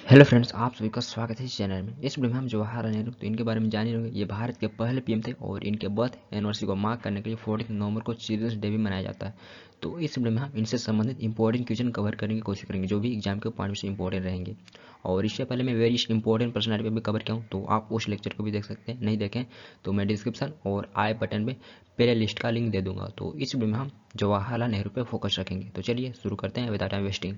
Hello friends, आप सभी का स्वागत है इस चैनल में। इस वीडियो में हम जवाहरलाल नेहरू तो इनके बारे में जान ही होंगे। ये भारत के पहले पीएम थे और इनके बर्थ एनिवर्सरी को मार्क करने के लिए 14 नवंबर को चिल्ड्रंस डे भी मनाया जाता है। तो इस वीडियो में हम इनसे संबंधित इंपॉर्टेंट क्वेश्चन कवर करने की कोशिश करेंगे जो भी एग्जाम के पॉइंट से इंपॉर्टेंट रहेंगे। और इससे पहले मैं वेरी इंपॉर्टेंट पर्सनैलिटी पर भी कवर किया हूँ, तो आप उस लेक्चर को भी देख सकते हैं। नहीं देखें तो मैं डिस्क्रिप्शन और आई बटन में प्ले लिस्ट का लिंक दे दूंगा। तो इस वीडियो में हम जवाहरलाल नेहरू पर फोकस रखेंगे। तो चलिए शुरू करते हैं without time wasting.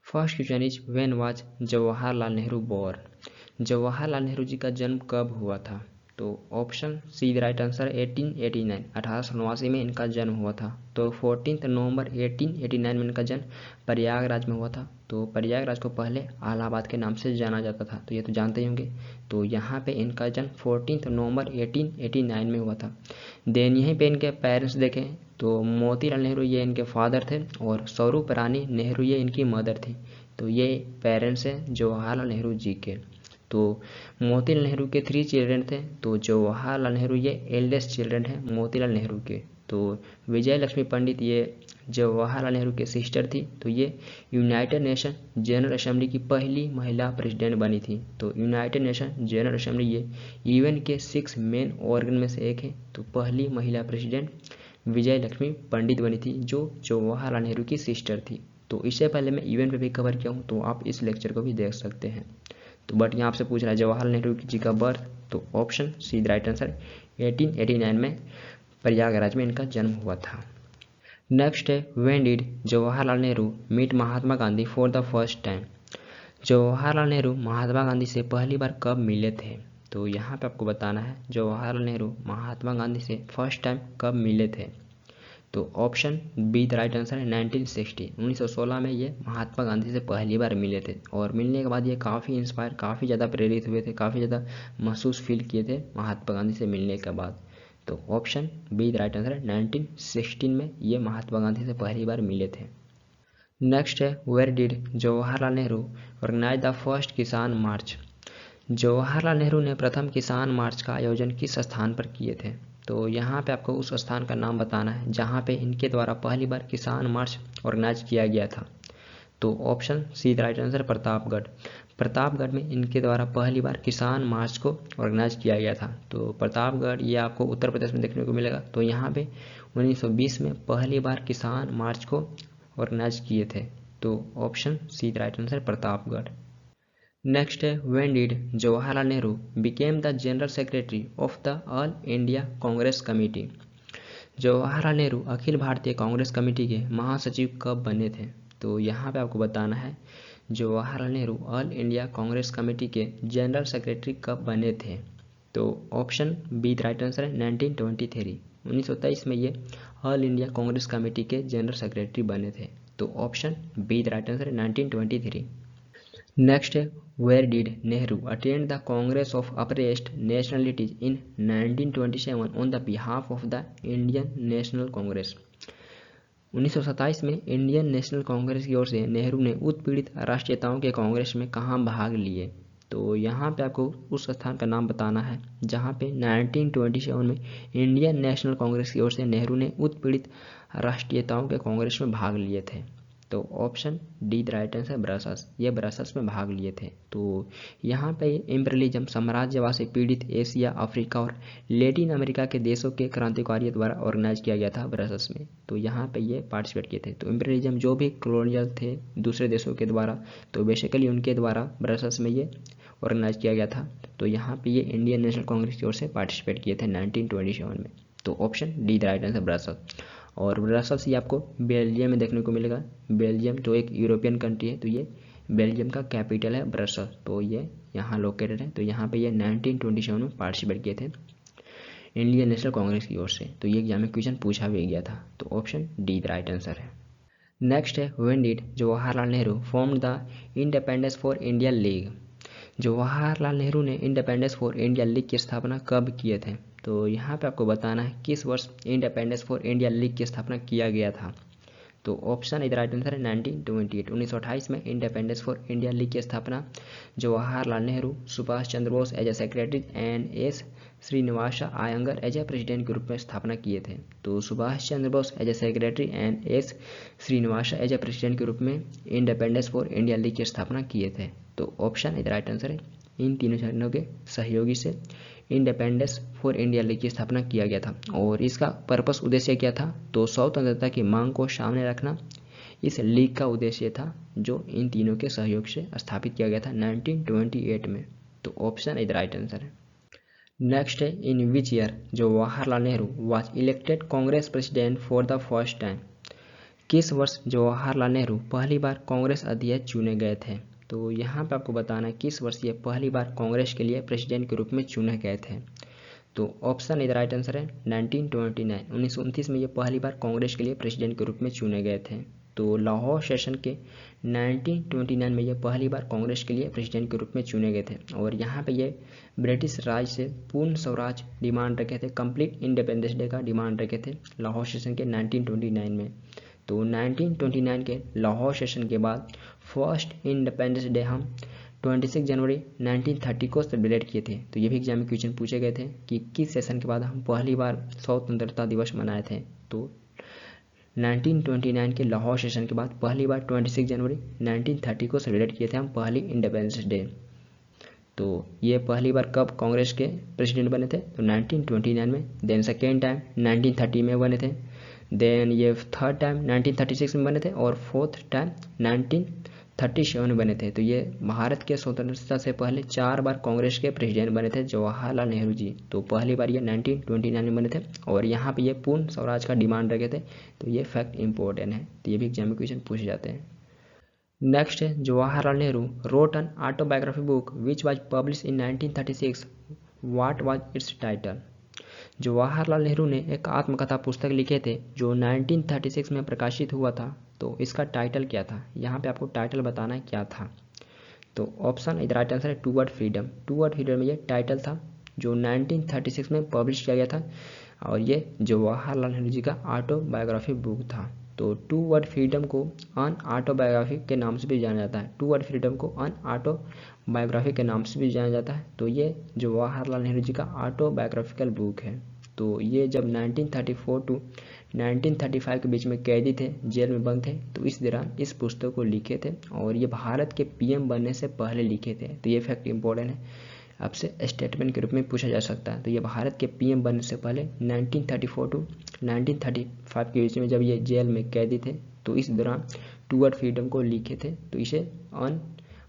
First question is when was Jawaharlal Nehru born. Jawaharlal Nehru ji का जन्म कब हुआ था? तो ऑप्शन सी राइट आंसर 1889, 1889 में इनका जन्म हुआ था। तो 14 नवंबर 1889 में इनका जन्म प्रयागराज में हुआ था। तो प्रयागराज को पहले इलाहाबाद के नाम से जाना जाता था, तो ये तो जानते ही होंगे। तो यहाँ पे इनका जन्म 14 नवंबर 1889 में हुआ था। देन यहीं पे इनके पेरेंट्स देखें तो मोतीलाल नेहरू ये इनके फादर थे और स्वरूप रानी नेहरू ये इनकी मदर थी। तो ये पेरेंट्स हैं जवाहरलाल नेहरू जी के। तो मोतीलाल नेहरू के 3 चिल्ड्रन थे। तो जवाहरलाल नेहरू ये एल्डेस्ट चिल्ड्रन है मोतीलाल नेहरू के। तो विजय लक्ष्मी पंडित ये जवाहरलाल नेहरू के सिस्टर थी। तो ये यूनाइटेड नेशन जनरल असेंबली की पहली महिला प्रेसिडेंट बनी थी। तो यूनाइटेड नेशन जनरल असेंबली ये यूएन के 6 मेन ऑर्गन में से एक है। तो पहली महिला प्रेसिडेंट विजय लक्ष्मी पंडित बनी थी जो जवाहरलाल नेहरू की सिस्टर थी। तो इससे पहले मैं यूएन पे भी कवर किया हूँ, तो आप इस लेक्चर को भी देख सकते हैं। तो बट यहाँ आपसे पूछ रहा है जवाहरलाल नेहरू जी का बर्थ, तो ऑप्शन सी राइट आंसर 1889 में प्रयागराज में इनका जन्म हुआ था। नेक्स्ट है when did Jawaharlal Nehru meet Mahatma Gandhi for the first time. Jawaharlal Nehru Mahatma Gandhi से पहली बार कब मिले थे? तो यहाँ पे आपको बताना है जवाहरलाल नेहरू महात्मा गांधी से फर्स्ट टाइम कब मिले थे। तो option B the right answer है 1960, 1916 में ये महात्मा गांधी से पहली बार मिले थे। और मिलने के बाद ये काफ़ी इंस्पायर, काफ़ी ज़्यादा प्रेरित हुए थे, काफ़ी ज़्यादा महसूस फील किए थे महात्मा गांधी से मिलने के बाद। तो option B the right answer है 1916 में ये महात्मा गांधी से पहली बार मिले थे। नेक्स्ट है where did Jawaharlal Nehru organize the first kisan march. Jawaharlal Nehru ने प्रथम किसान मार्च का आयोजन किस स्थान पर किए थे? तो यहाँ पे आपको उस स्थान का नाम बताना है जहाँ पे इनके द्वारा पहली बार किसान मार्च ऑर्गेनाइज किया गया था। तो option C the right answer Pratapgarh. Pratapgarh में इनके द्वारा पहली बार किसान मार्च को ऑर्गेनाइज किया गया था। तो प्रतापगढ़ ये आपको उत्तर प्रदेश में देखने को मिलेगा। तो यहाँ पे 1920 में पहली बार किसान मार्च को ऑर्गेनाइज किए थे। तो option C the right answer Pratapgarh. Next है when did Jawaharlal Nehru became the general secretary of the all India Congress committee. Jawaharlal Nehru अखिल भारतीय कांग्रेस कमेटी के महासचिव कब बने थे? तो यहाँ पे आपको बताना है Jawaharlal Nehru all India Congress committee के जनरल सेक्रेटरी कब बने थे। तो ऑप्शन बी राइट आंसर है 1923, 1923 में ये ऑल इंडिया कांग्रेस कमेटी के जनरल सेक्रेटरी बने थे। तो ऑप्शन बी राइट आंसर है 1923। नेक्स्ट है where did Nehru attend the Congress of oppressed nationalities in 1927 on the behalf of the Indian National Congress. 1927 में इंडियन नेशनल कांग्रेस की ओर से नेहरू ने उत्पीड़ित राष्ट्रीयताओं के कांग्रेस में कहाँ भाग लिए? तो यहाँ पे आपको उस स्थान का नाम बताना है जहाँ पे 1927 में इंडियन नेशनल कांग्रेस की ओर से नेहरू ने उत्पीड़ित राष्ट्रीयताओं के कांग्रेस में भाग लिए थे। तो option D the right answer Brussels, ये ब्रसल्स में भाग लिए थे। तो यहाँ पे इम्पीरियलिज्म साम्राज्यवाद से पीड़ित एशिया, अफ्रीका और लैटिन अमेरिका के देशों के क्रांतिकारियों द्वारा ऑर्गेनाइज किया गया था ब्रसल्स में। तो यहाँ पे ये पार्टिसिपेट किए थे। तो इम्पीरियलिज्म जो भी कॉलोनियल थे दूसरे देशों के द्वारा, तो बेसिकली उनके द्वारा ब्रसल्स में ये ऑर्गेनाइज किया गया था। तो यहाँ पे ये इंडियन नेशनल कांग्रेस की ओर से पार्टिसिपेट किए थे 1927 में। तो option D the right answer Brussels. और ब्रसल्स ये आपको बेल्जियम में देखने को मिलेगा। बेल्जियम जो एक यूरोपियन कंट्री है, तो ये बेल्जियम का कैपिटल है ब्रसल्स। तो ये यहाँ लोकेटेड है। तो यहाँ पे ये 1927 में पार्टिसिपेट किए थे इंडियन नेशनल कांग्रेस की ओर से। तो ये एग्जाम में क्वेश्चन पूछा भी गया था। तो option D the right answer है। नेक्स्ट है when did Jawaharlal Nehru form the independence for India league. Jawaharlal Nehru ने इंडिपेंडेंस फॉर इंडिया लीग की स्थापना कब किए थे? तो यहाँ पे आपको बताना है किस वर्ष इंडिपेंडेंस फॉर इंडिया लीग की स्थापना किया गया था। तो ऑप्शन इधर राइट आंसर है 1928, 1928 में इंडिपेंडेंस फॉर इंडिया लीग की स्थापना Jawaharlal Nehru, Subhash Chandra Bose as a secretary and S Srinivasa Iyengar as a president के रूप में स्थापना किए थे। तो Subhash Chandra Bose as a secretary and S Srinivasa as a president के रूप में इंडिपेंडेंस फॉर इंडिया लीग की स्थापना किए थे। तो ऑप्शन इधर राइट आंसर है, इन तीनों जनों के सहयोगी से इंडिपेंडेंस फॉर इंडिया लीग की स्थापना किया गया था। और इसका पर्पस उद्देश्य क्या था, तो स्वतंत्रता की मांग को सामने रखना इस लीग का उद्देश्य था, जो इन तीनों के सहयोग से स्थापित किया गया था 1928 में। तो ऑप्शन इधर राइट आंसर है। नेक्स्ट है, in which year Jawaharlal Nehru was elected Congress president for the first time. किस वर्ष जवाहरलाल नेहरू पहली बार कांग्रेस अध्यक्ष चुने गए थे। तो यहाँ पे आपको बताना है किस वर्ष ये पहली बार कांग्रेस के लिए प्रेसिडेंट के रूप में चुने गए थे। तो ऑप्शन इधर राइट आंसर है 1929, 1929 में ये पहली बार कांग्रेस के लिए प्रेसिडेंट के रूप में चुने गए थे। तो लाहौर सेशन के 1929 में ये पहली बार कांग्रेस के लिए प्रेसिडेंट के रूप में चुने गए थे। और यहाँ पे ये ब्रिटिश राज से पूर्ण स्वराज डिमांड रखे थे, कंप्लीट इंडिपेंडेंस डे का डिमांड रखे थे लाहौर सेशन के 1929 में। तो 1929 के लाहौर सेशन के बाद फर्स्ट इंडिपेंडेंस डे हम 26 जनवरी 1930 को सेलिब्रेट किए थे। तो ये भी एग्जाम में क्वेश्चन पूछे गए थे कि किस सेशन के बाद हम पहली बार स्वतंत्रता दिवस मनाए थे। तो 1929 के लाहौर सेशन के बाद पहली बार 26 जनवरी 1930 को सेलिब्रेट किए थे हम पहली इंडिपेंडेंस डे। तो ये पहली बार कब कांग्रेस के प्रेसिडेंट बने थे, तो 1929 में। देन सेकेंड टाइम 1930 में बने थे। देन ये थर्ड टाइम 1936 में बने थे और फोर्थ टाइम 1937 में बने थे। तो ये भारत के स्वतंत्रता से पहले 4 बार कांग्रेस के प्रेसिडेंट बने थे जवाहरलाल नेहरू जी। तो पहली बार ये 1929 में बने थे और यहाँ पे ये पूर्ण स्वराज का डिमांड रखे थे। तो ये फैक्ट इंपॉर्टेंट है, तो ये भी एग्जाम में क्वेश्चन पूछे जाते हैं। नेक्स्ट है, Jawaharlal Nehru wrote an autobiography book which was publish in 1936, what was it's title. Jawaharlal Nehru ने एक आत्मकथा पुस्तक लिखे थे जो 1936 में प्रकाशित हुआ था। तो इसका टाइटल क्या था, यहाँ पे आपको टाइटल बताना है क्या था। तो ऑप्शन इधर राइट आंसर है टूवर्ड फ्रीडम। टूवर्ड फ्रीडम में ये टाइटल था जो 1936 में पब्लिश किया गया था और ये जवाहरलाल नेहरू जी का ऑटोबायोग्राफी बुक था। तो टूवर्ड फ्रीडम को अन ऑटोबायोग्राफी के नाम से भी जाना जाता है। टूवर्ड फ्रीडम को अन ऑटोबायोग्राफी के नाम से भी जाना जाता है। तो ये जवाहरलाल नेहरू जी का ऑटोबायोग्राफिकल बुक है। तो ये जब 1934 टू 1935 के बीच में कैदी थे, जेल में बंद थे, तो इस दौरान इस पुस्तक को लिखे थे और ये भारत के पीएम बनने से पहले लिखे थे। तो ये फैक्ट इंपॉर्टेंट है, आपसे स्टेटमेंट के रूप में पूछा जा सकता है। तो ये भारत के पीएम बनने से पहले 1934 टू 1935 के बीच में जब ये जेल में कैदी थे, तो इस दौरान टूवर्ड फ्रीडम को लिखे थे। तो इसे अन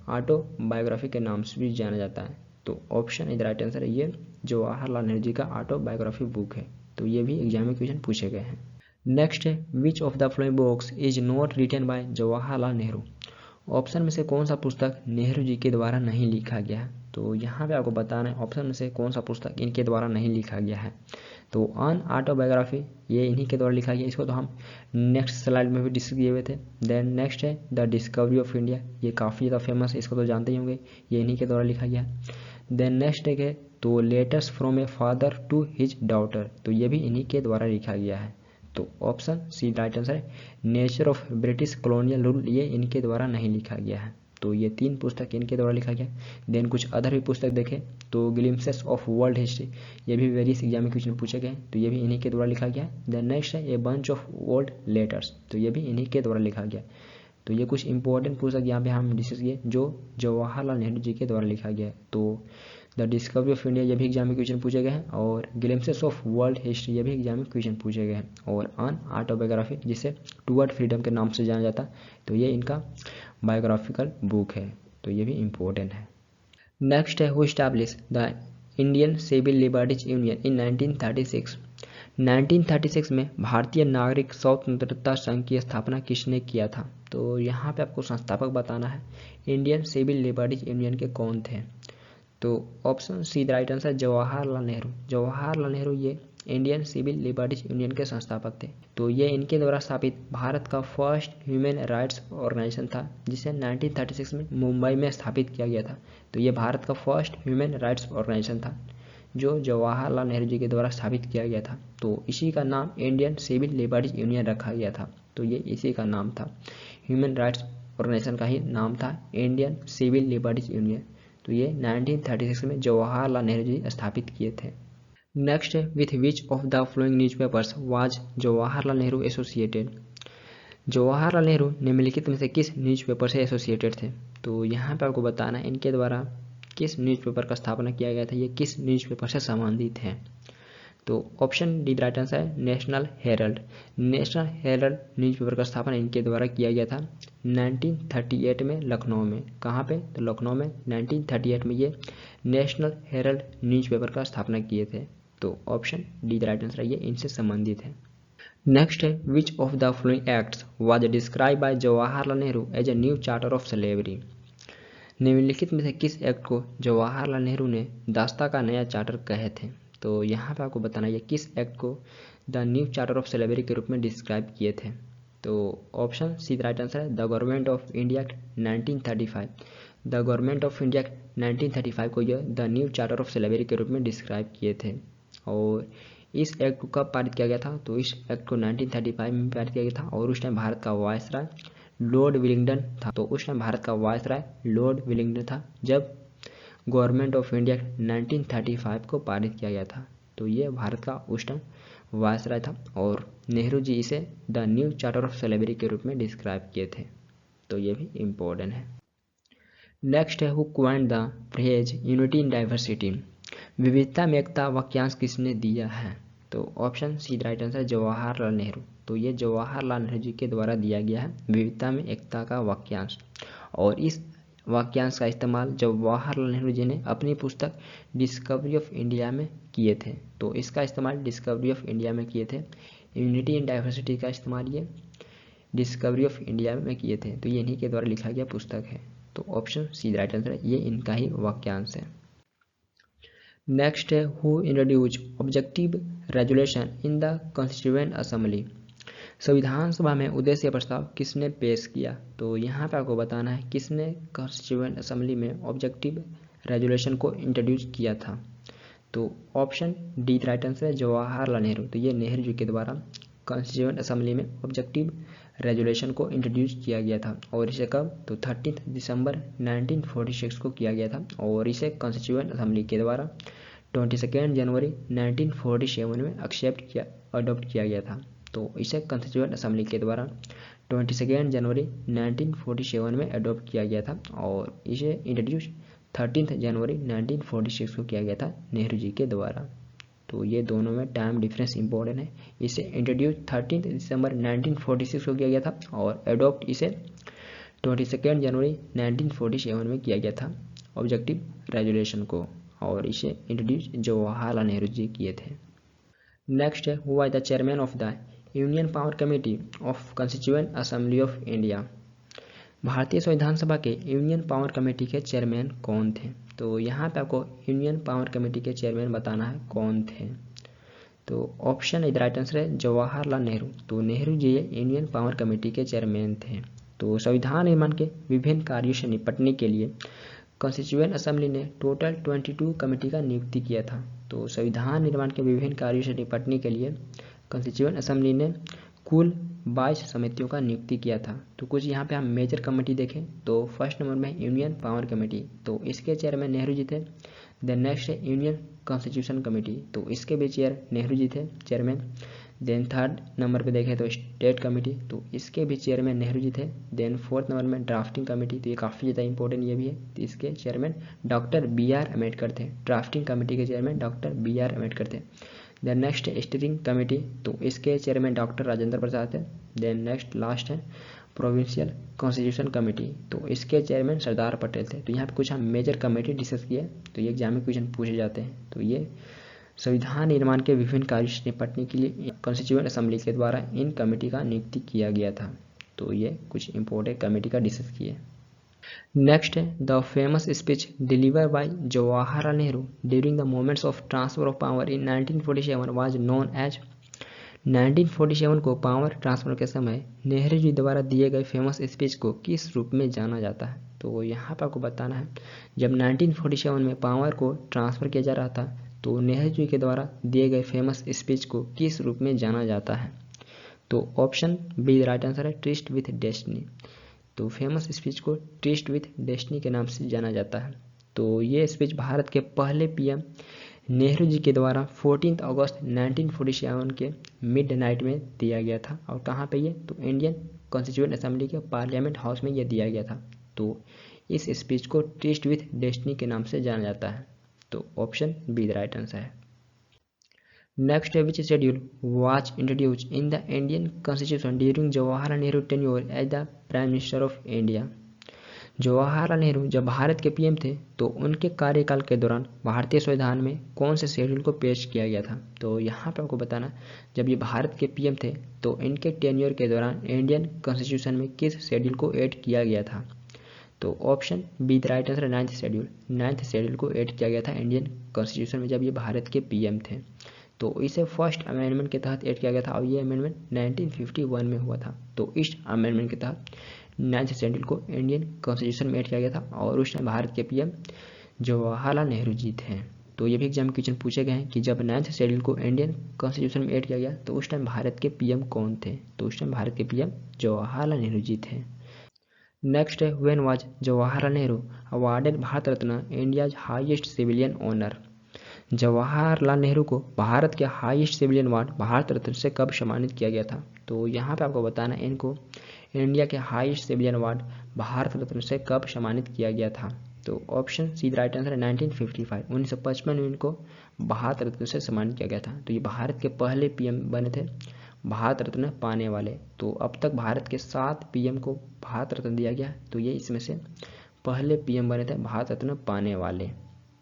ऑटोबायोग्राफी के नाम से भी जाना जाता है। तो ऑप्शन इधर राइट आंसर है, ये जवाहरलाल नेहरू जी का ऑटोबायोग्राफी बुक है। तो ये भी एग्जाम में क्वेश्चन पूछे गए हैं। नेक्स्ट है, which of the following books is not written by Jawaharlal Nehru. Option में से कौन सा पुस्तक नेहरू जी के द्वारा नहीं लिखा गया है। तो यहाँ पे आपको बताना है ऑप्शन में से कौन सा पुस्तक इनके द्वारा नहीं लिखा गया है। तो अन ऑटोबायोग्राफी ये इन्हीं के द्वारा लिखा गया, इसको तो हम नेक्स्ट स्लाइड में भी डिस्कस किए हुए थे। देन नेक्स्ट है द डिस्कवरी ऑफ इंडिया, ये काफ़ी ज़्यादा फेमस है, इसको तो जानते ही होंगे, ये इन्हीं के द्वारा लिखा गया। देन नेक्स्ट है तो letters from a father to his daughter, तो ये भी इन्हीं के द्वारा लिखा गया है। तो ऑप्शन सी राइट आंसर है। Nature of British colonial rule, ये इनके द्वारा नहीं लिखा गया है। तो ये 3 पुस्तक इनके द्वारा लिखा गया। देन कुछ अदर भी पुस्तक देखें तो ग्लिम्पसेस ऑफ वर्ल्ड हिस्ट्री, ये भी वेरियस एग्जाम में क्वेश्चन पूछे गए, तो ये भी इन्हीं के द्वारा लिखा गया। देन नेक्स्ट है a bunch of old letters, तो ये भी इन्हीं के द्वारा लिखा गया। तो ये कुछ इंपॉर्टेंट पुस्तक यहाँ पे हम डिस्कस किए जो जवाहरलाल नेहरू जी के द्वारा लिखा गया है। तो द डिस्कवरी ऑफ इंडिया, ये भी एग्जाम में क्वेश्चन पूछे गए हैं, और ग्लिम्पसेस ऑफ वर्ल्ड हिस्ट्री, ये भी एग्जाम में क्वेश्चन पूछे गए हैं, और अन ऑटोबायोग्राफी जिसे टूवर्ड फ्रीडम के नाम से जाना जाता, तो ये इनका बायोग्राफिकल बुक है। तो ये भी इम्पोर्टेंट है। नेक्स्ट है, who establish the Indian civil liberties union in 1936। 1936 में भारतीय नागरिक स्वतंत्रता संघ की स्थापना किसने किया था। तो यहाँ पे आपको संस्थापक बताना है इंडियन सिविल लिबर्टीज यूनियन के कौन थे। तो option C right answer Jawaharlal Nehru. Jawaharlal Nehru ये इंडियन सिविल लिबर्टीज यूनियन के संस्थापक थे। तो ये इनके द्वारा स्थापित भारत का फर्स्ट ह्यूमन राइट्स ऑर्गेनाइजेशन था, जिसे 1936 में मुंबई में स्थापित किया गया था। तो ये भारत का फर्स्ट ह्यूमन राइट्स ऑर्गेनाइजेशन था जो जवाहरलाल नेहरू जी के द्वारा स्थापित किया गया था। तो इसी का नाम इंडियन सिविल लिबर्टीज यूनियन रखा गया था। तो ये इसी का नाम था, ह्यूमन राइट्स ऑर्गेनाइजेशन का ही नाम था इंडियन सिविल लिबर्टीज यूनियन। तो ये 1936 में जवाहरलाल नेहरू जी स्थापित किए थे। नेक्स्ट है, with which of the following newspapers was Jawaharlal Nehru associated. Jawaharlal Nehru निम्नलिखित में से किस न्यूज़पेपर से एसोसिएटेड थे। तो यहाँ पे आपको बताना है इनके द्वारा किस न्यूज़पेपर का स्थापना किया गया था, ये किस न्यूज़पेपर से संबंधित है। तो ऑप्शन डी राइट आंसर है National Herald. National Herald newspaper का स्थापना इनके द्वारा किया गया था 1938 में लखनऊ में। कहाँ पे? तो लखनऊ में 1938 में ये नेशनल हेरल्ड न्यूज़पेपर का स्थापना किए थे। तो ऑप्शन डी राइट आंसर है, ये इनसे संबंधित है। नेक्स्ट है which of the following acts was describe by Jawaharlal Nehru as a new charter of slavery. निम्नलिखित में से किस एक्ट को जवाहरलाल नेहरू ने दास्ता का नया चार्टर कहे थे। तो यहाँ पे आपको बताना है किस एक्ट को the new charter of slavery के रूप में डिस्क्राइब किए थे। तो ऑप्शन सी राइट आंसर है the government of India act 1935। The government of India act 1935 को यह the new charter of slavery के रूप में डिस्क्राइब किए थे। और इस एक्ट को कब पारित किया गया था? तो इस एक्ट को 1935 में पारित किया गया था और उस टाइम भारत का वायसराय लॉर्ड विलिंगडन था। तो उस टाइम भारत का वायसराय लॉर्ड विलिंगडन था जब गवर्नमेंट ऑफ इंडिया 1935 को पारित किया गया था। तो ये भारत का उस टाइम वायसराय था और नेहरू जी इसे the new charter of slavery के रूप में डिस्क्राइब किए थे। तो ये भी इम्पोर्टेंट है। नेक्स्ट है who coined the phrase unity in diversity. विविधता में एकता वाक्यांश किसने दिया है? तो option C right answer Jawaharlal Nehru. तो ये जवाहरलाल नेहरू जी के द्वारा दिया गया है विविधता में एकता का वाक्यांश। और इस वाक्यांश का इस्तेमाल जवाहरलाल नेहरू जी ने अपनी पुस्तक डिस्कवरी ऑफ इंडिया में किए थे। तो इसका इस्तेमाल डिस्कवरी ऑफ इंडिया में किए थे। यूनिटी इन डाइवर्सिटी का इस्तेमाल ये डिस्कवरी ऑफ इंडिया में किए थे। तो ये इन्हीं के द्वारा लिखा गया पुस्तक है। तो ऑप्शन सी राइट आंसर है, ये इनका ही वाक्यांश है। नेक्स्ट है who introduce objective resolution in the constituent assembly. संविधान सभा में उद्देश्य प्रस्ताव किसने पेश किया? तो यहाँ पे आपको बताना है किसने कॉन्स्टिट्यूएंट असेंबली में ऑब्जेक्टिव रेजुलेशन को इंट्रोड्यूस किया था। तो ऑप्शन डी राइट आंसर है जवाहरलाल नेहरू। तो ये नेहरू जी के द्वारा कॉन्स्टिट्यूएंट असेंबली में ऑब्जेक्टिव रेजुलेशन को इंट्रोड्यूस किया गया था। और इसे कब? तो 30 दिसंबर 1946 को किया गया था। और इसे कॉन्स्टिट्यूएंट असेंबली के द्वारा 22 जनवरी 1947 में अडॉप्ट किया गया था। तो इसे कॉन्स्टिट्यूएंट असेंबली के द्वारा 22 जनवरी 1947 में अडॉप्ट किया गया था। और इसे इंट्रोड्यूस 13 जनवरी 1946 को किया गया था नेहरू जी के द्वारा। तो ये दोनों में टाइम डिफरेंस इंपॉर्टेंट है। इसे इंट्रोड्यूस 13 दिसंबर 1946 को किया गया था और अडॉप्ट इसे 22 जनवरी 1947 में किया गया था ऑब्जेक्टिव रेजुलेशन को। और इसे इंट्रोड्यूस जवाहरलाल नेहरू जी किए थे। नेक्स्ट है who was the chairman of the union power committee of constituent assembly of India. भारतीय संविधान सभा के यूनियन पावर कमेटी के चेयरमैन कौन थे? तो यहाँ पे आपको यूनियन पावर कमेटी के चेयरमैन बताना है कौन थे। तो ऑप्शन राइट आंसर है जवाहरलाल नेहरू। तो Nehru ji union power committee के चेयरमैन थे। तो संविधान निर्माण के विभिन्न कार्यों से निपटने के लिए कॉन्स्टिट्यूएंट असेंबली ने टोटल 22 कमेटी का नियुक्ति किया था। तो संविधान निर्माण के विभिन्न कार्यों से निपटने के लिए कॉन्स्टिट्यूएंट असेंबली ने कुल 22 समितियों का नियुक्ति किया था। तो कुछ यहाँ पे हम मेजर कमेटी देखें तो फर्स्ट नंबर में यूनियन पावर कमेटी, तो इसके चेयरमैन नेहरू जी थे। देन नेक्स्ट है यूनियन कॉन्स्टिट्यूशन कमेटी, तो इसके भी चेयर नेहरू जी थे चेयरमैन। देन थर्ड नंबर पे देखें तो स्टेट कमेटी, तो इसके भी चेयरमैन नेहरू जी थे। देन फोर्थ नंबर में ड्राफ्टिंग कमेटी, तो ये काफ़ी ज़्यादा इंपॉर्टेंट ये भी है, तो इसके चेयरमैन डॉक्टर BR अम्बेडकर थे। ड्राफ्टिंग कमेटी के चेयरमैन डॉक्टर BR अम्बेडकर थे। देन नेक्स्ट स्टीयरिंग कमेटी, तो इसके चेयरमैन डॉक्टर राजेंद्र प्रसाद थे। देन नेक्स्ट लास्ट है प्रोविंशियल कॉन्स्टिट्यूशन कमेटी, तो इसके चेयरमैन सरदार पटेल थे। तो यहाँ पे कुछ हम मेजर कमेटी डिस्कस किए, तो ये एग्जाम में क्वेश्चन पूछे जाते हैं। तो ये संविधान निर्माण के विभिन्न कार्यों से निपटने के लिए कॉन्स्टिट्यूएंट असेंबली के द्वारा इन कमेटी का नियुक्ति किया गया था। तो ये कुछ इंपॉर्टेंट कमेटी का डिस्कस किए। नेक्स्ट है the famous speech delivered by Jawaharlal Nehru during the moments of transfer of power in 1947 was known as. 1947 को पावर ट्रांसफर के समय नेहरू जी द्वारा दिए गए फेमस स्पीच को किस रूप में जाना जाता है? तो यहाँ पर आपको बताना है जब 1947 में पावर को ट्रांसफर किया जा रहा था तो नेहरू जी के द्वारा दिए गए फेमस स्पीच को किस रूप में जाना जाता है? तो ऑप्शन बी राइट आंसर है ट्रिस्ट विथ डेस्टिनी। तो फेमस स्पीच को ट्रिस्ट विथ डेस्टिनी के नाम से जाना जाता है। तो ये स्पीच भारत के पहले PM नेहरू जी के द्वारा 14 अगस्त 1947 के मिडनाइट में दिया गया था। और कहाँ पे ये? तो इंडियन कॉन्स्टिट्यूएंट असेंबली के पार्लियामेंट हाउस में ये दिया गया था। तो इस स्पीच को ट्विस्ट विथ डेस्टिनी के नाम से जाना जाता है। तो option B the right answer है। नेक्स्ट है which schedule was introduced in the Indian constitution during Jawaharlal Nehru tenure as the prime minister of India. Jawaharlal Nehru जब भारत के पीएम थे तो उनके कार्यकाल के दौरान भारतीय संविधान में कौन से शेड्यूल को पेश किया गया था। तो यहाँ पे आपको बताना, जब ये भारत के पीएम थे तो इनके टेन्योर के दौरान इंडियन कॉन्स्टिट्यूशन में किस शेड्यूल को ऐड किया गया था। तो option B the right answer, ninth schedule. Ninth schedule को ऐड किया गया था इंडियन कॉन्स्टिट्यूशन में जब ये भारत के पीएम थे। तो इसे फर्स्ट अमेंडमेंट के तहत ऐड किया गया था और ये अमेंडमेंट 1951 में हुआ था। तो इस अमेंडमेंट के तहत नाइन्थ शेड्यूल को इंडियन कॉन्स्टिट्यूशन में ऐड किया गया था और उस टाइम भारत के पीएम जवाहरलाल नेहरू जी थे। तो ये भी एग्जाम क्वेश्चन पूछे गए हैं कि जब नाइन्थ शेड्यूल को इंडियन कॉन्स्टिट्यूशन में ऐड किया गया तो उस टाइम भारत के पीएम कौन थे। तो उस टाइम भारत के पीएम जवाहरलाल नेहरू जी थे। नेक्स्ट है when was Jawaharlal Nehru awarded Bharat Ratna India's highest civilian honour. Jawaharlal Nehru को भारत के highest civilian award Bharat Ratna से कब सम्मानित किया गया था। तो यहाँ पे आपको बताना है इनको इंडिया के highest civilian award Bharat Ratna से कब सम्मानित किया गया था। तो option C the right answer है 1955। 1955 में इनको भारत रत्न से सम्मानित किया गया था। तो ये भारत के पहले पीएम बने थे भारत रत्न पाने वाले। तो अब तक भारत के 7 पीएम को भारत रत्न दिया गया, तो ये इसमें से पहले पीएम बने थे भारत रत्न पाने वाले।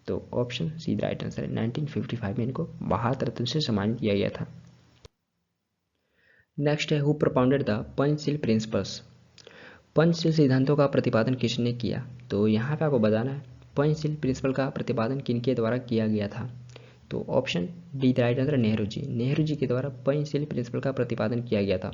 तो option C the right answer है 1955 में इनको भारत रत्न से सम्मानित किया गया था। नेक्स्ट है who propounded the Panchsheel principles. Panchsheel सिद्धांतों का प्रतिपादन किसने किया। तो यहाँ पे आपको बताना है पंचशील प्रिंसिपल का प्रतिपादन किनके द्वारा किया गया था। तो option D the right answer Nehru ji. Nehru ji के द्वारा पंचशील प्रिंसिपल का प्रतिपादन किया गया था।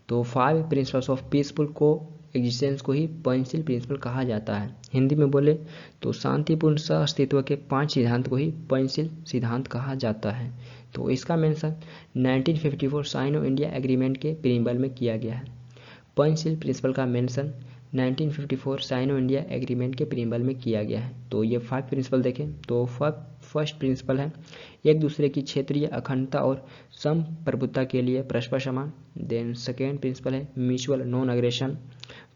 तो 5 प्रिंसिपल्स ऑफ पीसफुल को एग्जिस्टेंस को ही पंचशील प्रिंसिपल कहा जाता है। हिंदी में बोले तो शांतिपूर्ण सह अस्तित्व के 5 सिद्धांत को ही पंचशील सिद्धांत कहा जाता है। तो इसका मेंशन 1954 साइनो इंडिया एग्रीमेंट के प्रीएम्बल में किया गया है। पंचशील प्रिंसिपल का मेंशन 1954 साइनो इंडिया एग्रीमेंट के प्रीएम्बल में किया गया है। तो ये 5 प्रिंसिपल देखें तो फर्स्ट प्रिंसिपल है एक दूसरे की क्षेत्रीय अखंडता और संप्रभुता के लिए परस्पर सम्मान। देन सेकेंड प्रिंसिपल है म्यूचुअल नॉन अग्रेशन,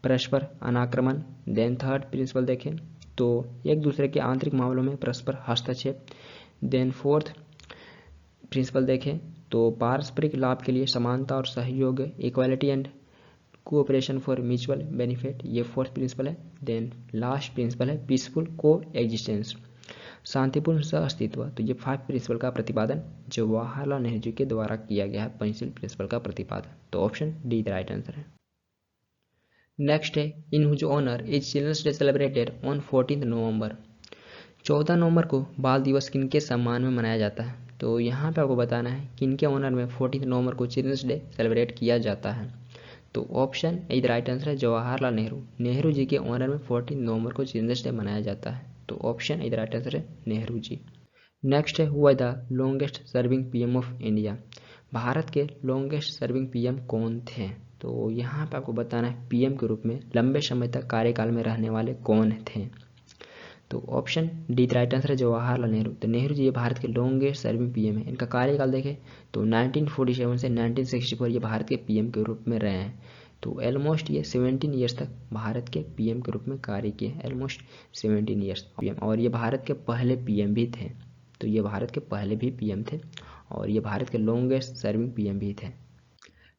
परस्पर अनाक्रमण। देन थर्ड प्रिंसिपल देखें तो एक दूसरे के आंतरिक मामलों में परस्पर हस्तक्षेप। देन फोर्थ प्रिंसिपल देखें तो पारस्परिक लाभ के लिए समानता और सहयोग, equality and cooperation for mutual benefit, ये फोर्थ प्रिंसिपल है। देन लास्ट प्रिंसिपल है पीसफुल को एग्जिस्टेंस, शांतिपूर्ण सह अस्तित्व। तो ये 5 प्रिंसिपल का प्रतिपादन जवाहरलाल नेहरू जी के द्वारा किया गया है पंचशील प्रिंसिपल का प्रतिपादन। तो option D the right answer है। नेक्स्ट है in whose honour is children's day celebrated on 14 November. 14 नवंबर को बाल दिवस किनके सम्मान में मनाया जाता है। तो यहाँ पे आपको बताना है किनके ऑनर में 14 नवंबर को चिल्ड्रंस डे सेलिब्रेट किया जाता है। तो option A the right answer है जवाहरलाल नेहरू। नेहरू जी के ऑनर में 14 नवंबर को चिल्ड्रंस डे मनाया जाता है। तो option A the right answer है नेहरू जी। नेक्स्ट है हुआ the longest serving PM of India. Bharat के लॉन्गेस्ट सर्विंग पीएम कौन थे। तो यहाँ पे आपको बताना है पीएम के रूप में लंबे समय तक कार्यकाल में रहने वाले कौन थे। तो option D the right answer है जवाहरलाल नेहरू। तो नेहरू जी ये भारत के लॉन्गेस्ट सर्विंग पीएम है। इनका कार्यकाल देखें तो 1947 से 1964 ये भारत के पीएम के रूप में रहे हैं। तो ऑलमोस्ट ये 17 ईयर्स तक भारत के पीएम के रूप में कार्य किए, ऑलमोस्ट 17 ईयर्स पीएम। और ये भारत के पहले पीएम भी थे। तो ये भारत के पहले भी पीएम थे और ये भारत के लॉन्गेस्ट सर्विंग पीएम भी थे।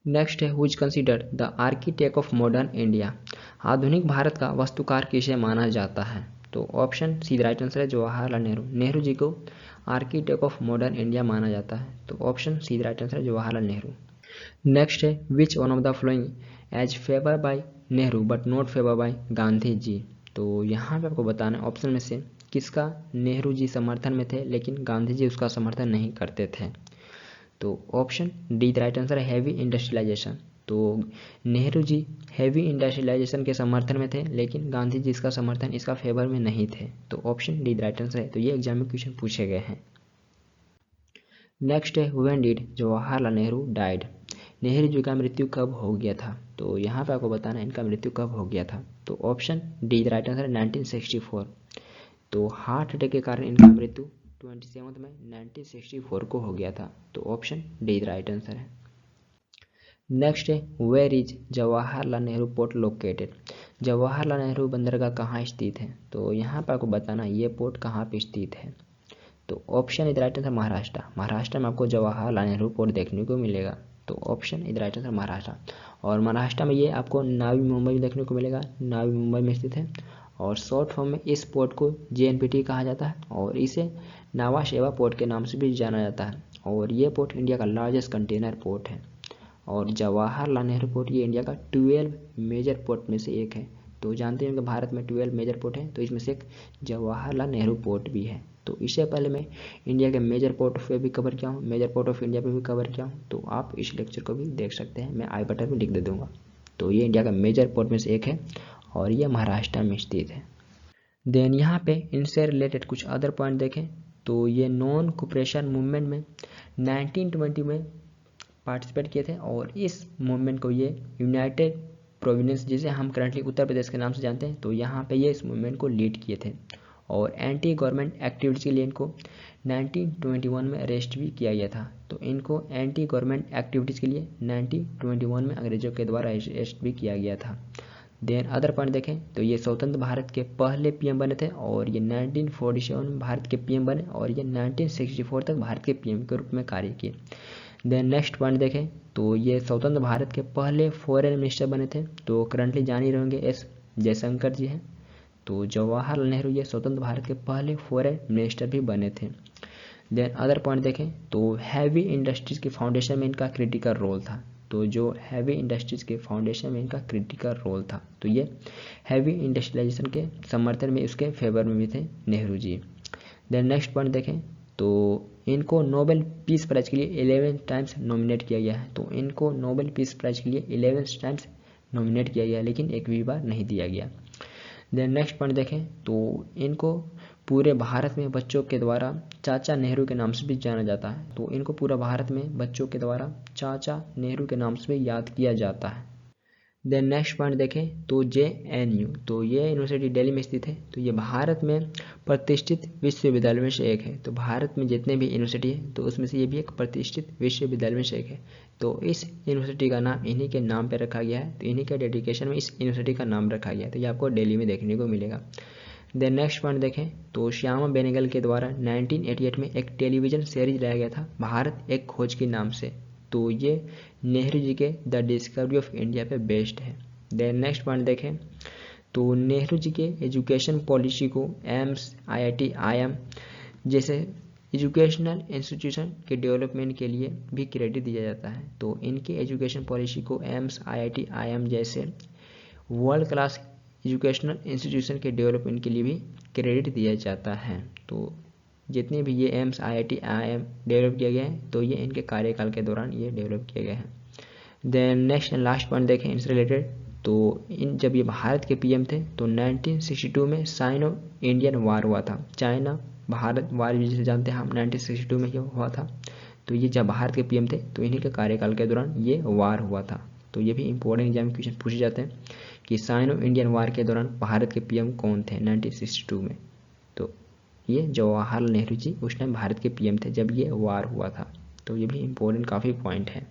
नेक्स्ट है who is considered the architect of modern India. आधुनिक भारत का वास्तुकार किसे माना जाता है। तो option C the right answer है जवाहरलाल नेहरू। नेहरू जी को आर्किटेक्ट ऑफ मॉडर्न इंडिया माना जाता है। तो option C the right answer है जवाहरलाल नेहरू। नेक्स्ट है which one of the following as favour by Nehru but not favour by Gandhi ji. तो यहाँ पे आपको बताना है ऑप्शन में से किसका नेहरू जी समर्थन में थे लेकिन गांधी जी उसका समर्थन नहीं करते थे। तो option D the right answer है हैवी इंडस्ट्रियलाइजेशन। तो नेहरू जी हैवी इंडस्ट्रियलाइजेशन के समर्थन में थे लेकिन गांधी जी इसका समर्थन इसका फेवर में नहीं थे। तो option D the right answer है। तो ये एग्जाम में क्वेश्चन पूछे गए हैं। नेक्स्ट है when did Jawaharlal Nehru died. Nehru ji का मृत्यु कब हो गया था। तो यहाँ पे आपको बताना है इनका मृत्यु कब हो गया था। तो option D the right answer है 1964। तो हार्ट अटैक के कारण इनका मृत्यु 27 में 1964 को हो गया था। तो option D the right answer है। नेक्स्ट है where is Jawaharlal Nehru port located. Jawaharlal Nehru बंदरगाह कहाँ स्थित है? तो यहाँ पर आपको बताना ये पोर्ट कहाँ पे स्थित है। तो ऑप्शन इधर राइट आंसर महाराष्ट्र। महाराष्ट्र में आपको जवाहरलाल नेहरू पोर्ट देखने को मिलेगा। तो ऑप्शन इधर राइट आंसर महाराष्ट्र। और महाराष्ट्र में ये आपको नावी मुंबई में देखने को मिलेगा। नावी मुंबई में स्थित है। और शॉर्ट फॉर्म में इस पोर्ट को JNPT कहा जाता है और इसे नावा शेवा पोर्ट के नाम से भी जाना जाता है। और ये पोर्ट इंडिया का लार्जेस्ट कंटेनर पोर्ट है। और जवाहरलाल नेहरू पोर्ट ये इंडिया का 12 मेजर पोर्ट में से एक है। तो जानते हैं कि भारत में 12 मेजर पोर्ट है, तो इसमें से एक जवाहरलाल नेहरू पोर्ट भी है। तो इससे पहले मैं इंडिया के मेजर पोर्ट पे भी कवर किया हूँ, मेजर पोर्ट ऑफ इंडिया पे भी कवर किया हूँ। तो आप इस लेक्चर को भी देख सकते हैं, मैं आई बटन में लिख दे दूँगा। तो ये इंडिया का मेजर पोर्ट में से एक है और ये महाराष्ट्र में स्थित है। देन यहाँ पे इनसे रिलेटेड कुछ अदर पॉइंट देखें तो ये नॉन कोऑपरेशन मूवमेंट में 1920 में पार्टिसिपेट किए थे और इस मूवमेंट को ये यूनाइटेड प्रोविंस जिसे हम करंटली उत्तर प्रदेश के नाम से जानते हैं, तो यहाँ पे ये इस मूवमेंट को लीड किए थे। और एंटी गवर्नमेंट एक्टिविटीज़ के लिए इनको 1921 में अरेस्ट भी किया गया था। तो इनको एंटी गवर्नमेंट एक्टिविटीज़ के लिए 1921 में अंग्रेजों के द्वारा अरेस्ट भी किया गया था। देन अदर पॉइंट देखें तो ये स्वतंत्र भारत के पहले PM बने थे और ये 1947 में भारत के PM बने और ये 1964 तक भारत के PM के रूप में कार्य किए। देन नेक्स्ट पॉइंट देखें तो ये स्वतंत्र भारत के पहले फॉरेन मिनिस्टर बने थे। तो करंटली जान ही रहेंगे S जयशंकर जी हैं। तो जवाहरलाल नेहरू ये स्वतंत्र भारत के पहले फॉरेन मिनिस्टर भी बने थे। देन अदर पॉइंट देखें तो हैवी इंडस्ट्रीज के फाउंडेशन में इनका क्रिटिकल रोल था। तो जो हैवी इंडस्ट्रीज के फाउंडेशन में इनका क्रिटिकल रोल था, तो ये हैवी इंडस्ट्रियलाइजेशन के समर्थन में उसके फेवर में भी थे Nehru ji. Then next point देखें तो इनको नोबेल पीस प्राइज के लिए 11 टाइम्स नॉमिनेट किया गया है। तो इनको नोबेल पीस प्राइज के लिए 11 टाइम्स नॉमिनेट किया गया, लेकिन एक भी बार नहीं दिया गया। देन नेक्स्ट पॉइंट देखें तो इनको पूरे भारत में बच्चों के द्वारा चाचा नेहरू के नाम से भी जाना जाता है। तो इनको पूरा भारत में बच्चों के द्वारा चाचा नेहरू के नाम से भी याद किया जाता है। देन नेक्स्ट पॉइंट देखें तो JNU, तो ये यूनिवर्सिटी दिल्ली में स्थित है। तो ये भारत में प्रतिष्ठित विश्वविद्यालय में से एक है। तो भारत में जितने भी यूनिवर्सिटी है तो उसमें से ये भी एक प्रतिष्ठित विश्वविद्यालय में से एक है। तो इस यूनिवर्सिटी का नाम इन्हीं के नाम पर रखा गया है। तो इन्हीं के डेडिकेशन में इस यूनिवर्सिटी का नाम रखा गया है। तो ये आपको दिल्ली में देखने को मिलेगा। देन नेक्स्ट पॉइंट देखें तो श्यामा बेनेगल के द्वारा 1988 में एक टेलीविज़न सीरीज लाया गया था, भारत एक खोज के नाम से। तो ये नेहरू जी के द डिस्कवरी ऑफ इंडिया पे बेस्ड है। देन नेक्स्ट पॉइंट देखें तो नेहरू जी के एजुकेशन पॉलिसी को एम्स, IIT, IIM जैसे एजुकेशनल इंस्टीट्यूशन के डेवलपमेंट के लिए भी क्रेडिट दिया जाता है। तो इनकी एजुकेशन पॉलिसी को एम्स, IIT, IIM जैसे वर्ल्ड क्लास एजुकेशनल इंस्टीट्यूशन के डेवलपमेंट के लिए भी क्रेडिट दिया जाता है। तो जितने भी ये एम्स, IIT, IIM डेवलप किया गया है तो ये इनके कार्यकाल के दौरान ये डेवलप किए गए हैं। Then next and last point देखें इनसे रिलेटेड तो इन जब ये भारत के PM थे तो 1962 में साइनो इंडियन वार हुआ था। चाइना भारत वार जिसे जानते हैं हम 1962 में ये हुआ था। तो ये जब भारत के PM थे तो इन्हीं के कार्यकाल के दौरान ये वार हुआ था। तो ये भी इंपॉर्टेंट एग्जाम क्वेश्चन पूछे जाते हैं कि साइनो इंडियन वार के दौरान भारत के PM कौन थे 1962 में। तो ये जवाहरलाल नेहरू जी उस टाइम भारत के PM थे जब ये वार हुआ था। तो ये भी इंपॉर्टेंट काफ़ी पॉइंट है।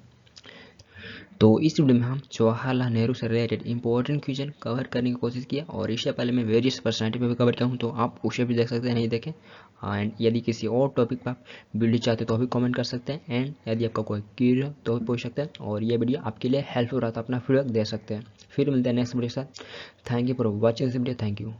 तो इस वीडियो में हम जवाहरलाल नेहरू से रिलेटेड इंपॉर्टेंट क्वेश्चन कवर करने की कोशिश किया और इससे पहले मैं वेरियस पर्सनालिटी में भी कवर किया हूँ, तो आप उसे भी देख सकते हैं, नहीं देखें। एंड यदि किसी और टॉपिक पर आप वीडियो चाहते तो भी कमेंट कर सकते हैं। एंड यदि आपका कोई क्वेरी हो तो भी पूछ सकते हैं और ये वीडियो आपके लिए हेल्पफुल रहा तो अपना फीडबैक दे सकते हैं। फिर मिलते हैं नेक्स्ट वीडियो के साथ। Thank you for watching this video. Thank you.